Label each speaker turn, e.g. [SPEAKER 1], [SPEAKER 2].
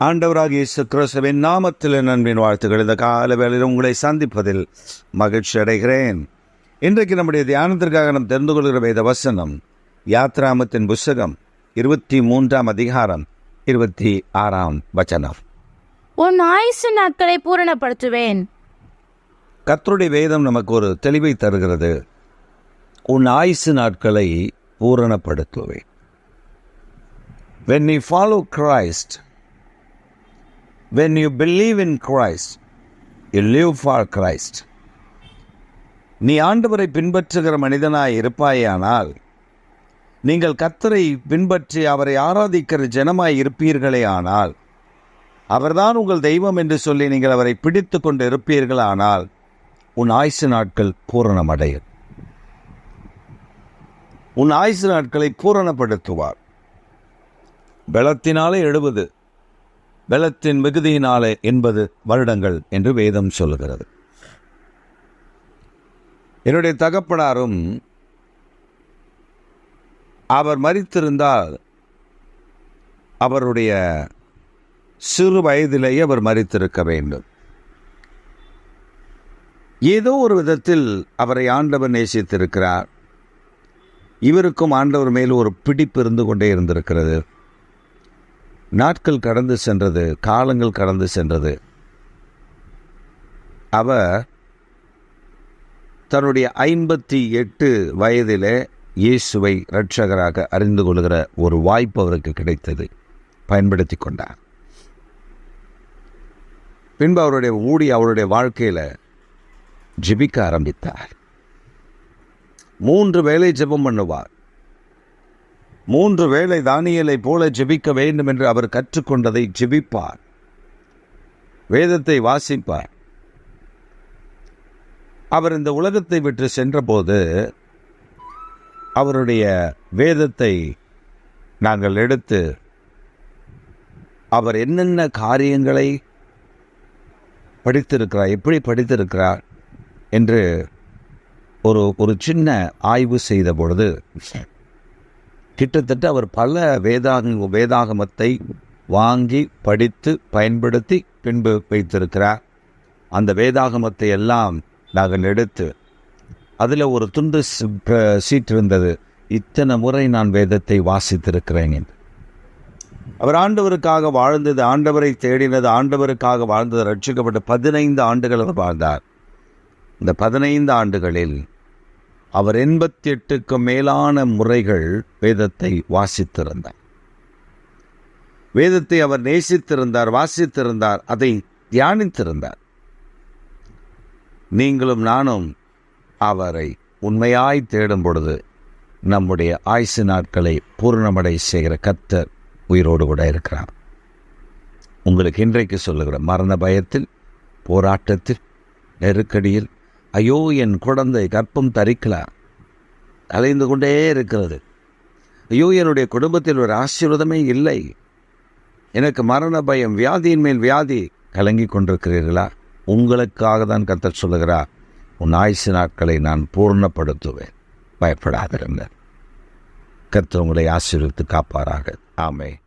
[SPEAKER 1] ஆண்டவராகிய இயேசு கிறிஸ்துவின் நாமத்தில் நண்பின் வாழ்த்துக்கள். இந்த கால வேளையில் உங்களை சந்திப்பதில் மகிழ்ச்சி அடைகிறேன். இன்றைக்கு நம்முடைய தியானத்திற்காக நாம் தெரிந்து கொள்கிற வேத வசனம் யாத்ராமத்தின் புஸ்தகம் 23ஆம் அதிகாரம் 26ஆம் வசனம்.
[SPEAKER 2] உன் ஆயுசு நாட்களை பூரணப்படுத்துவேன்.
[SPEAKER 1] கர்த்தருடைய வேதம் நமக்கு ஒரு தெளிவை தருகிறது. உன் ஆயுசு நாட்களை பூரணப்படுத்துவேன். When you follow Christ, when you believe in Christ, you live for Christ. நீ ஆண்டவரை பின்பற்றுகிற மனிதனாய் இருப்பாயானால், நீங்கள் கர்த்தரை பின்பற்றி அவரை ஆராதிக்கிற ஜனமாய் இருப்பீர்களே ஆனால், அவர்தான் உங்கள் தெய்வம் என்று சொல்லி நீங்கள் அவரை பிடித்து கொண்டு இருப்பீர்களானால், உன் ஆயுசு நாட்கள் பூரணமடையும். உன் ஆயுசு நாட்களை பூரணப்படுத்துவார். பலத்தினாலே 70, பலத்தின் மிகுதியினாலே 80 வருடங்கள் என்று வேதம் சொல்லுகிறது. என்னுடைய தகப்பனாரும் அவர் மரித்திருந்தால் அவருடைய சிறு வயதிலேயே அவர் மரித்திருக்க வேண்டும். ஏதோ ஒரு விதத்தில் அவரை ஆண்டவர் நேசித்திருக்கிறார். இவருக்கும் ஆண்டவர் மேல் ஒரு பிடிப்பு இருந்து கொண்டே இருந்திருக்கிறது. நாட்கள் கடந்து சென்றது, காலங்கள் கடந்து சென்றது. அவர் தன்னுடைய 58 வயதிலே இயேசுவை இரட்சகராக அறிந்து கொள்கிற ஒரு வாய்ப்பு அவருக்கு கிடைத்தது. பயன்படுத்தி கொண்டார். பின்பு அவருடைய வாழ்க்கையில் ஜெபிக்க ஆரம்பித்தார். 3 வேளை ஜெபம் பண்ணுவார். 3 வேளை தானியேலை போல ஜெபிக்க வேண்டும் என்று அவர் கற்றுக்கொண்டதை ஜெபிப்பார். வேதத்தை வாசிப்பார். அவர் இந்த உலகத்தை விட்டு சென்றபோது அவருடைய வேதத்தை நாங்கள் எடுத்து அவர் என்னென்ன காரியங்களை படித்திருக்கிறார், எப்படி படித்திருக்கிறார் என்று ஒரு சின்ன ஆய்வு செய்த பொழுது கிட்டத்தட்ட அவர் பல வேதாகமத்தை வாங்கி படித்து பயன்படுத்தி பின்பு வைத்திருக்கிறார். அந்த வேதாகமத்தை எல்லாம் நாங்கள் எடுத்து அதில் ஒரு துண்டு சீட் இருந்தது. இத்தனை முறை நான் வேதத்தை வாசித்திருக்கிறேன் என்று. அவர் ஆண்டவருக்காக வாழ்ந்தது, ஆண்டவரை தேடினது, ஆண்டவருக்காக வாழ்ந்தது, ரட்சிக்கப்பட்ட 15 ஆண்டுகள் அவர் வாழ்ந்தார். இந்த 15 ஆண்டுகளில் அவர் 88க்கு மேலான முறைகள் வேதத்தை வாசித்திருந்தார். வேதத்தை அவர் நேசித்திருந்தார், வாசித்திருந்தார், அதை தியானித்திருந்தார். நீங்களும் நானும் அவரை உண்மையாய் தேடும் பொழுது நம்முடைய ஆயுசு நாட்களை பூர்ணமடை செய்கிற கர்த்தர் உயிரோடு கூட இருக்கிறார். உங்களுக்கு இன்றைக்கு சொல்லுகிற மரண பயத்தில், போராட்டத்தில், நெருக்கடியில், ஐயோ என் குழந்தை கர்ப்பம் தரிக்கலாம் அலைந்து கொண்டே இருக்கிறது, ஐயோ என்னுடைய குடும்பத்தில் ஒரு ஆசீர்வாதமே இல்லை, எனக்கு மரண பயம், வியாதியின் மேல் வியாதி, கலங்கி கொண்டிருக்கிறீர்களா? உங்களுக்காக தான் கர்த்தர் சொல்லுகிறார், உன் ஆயுசு நாட்களை நான் பூர்ணப்படுத்துவேன், பயப்படாதிருங்கள். கர்த்தர் உங்களை ஆசீர்வதித்து காப்பாராக. ஆமென்.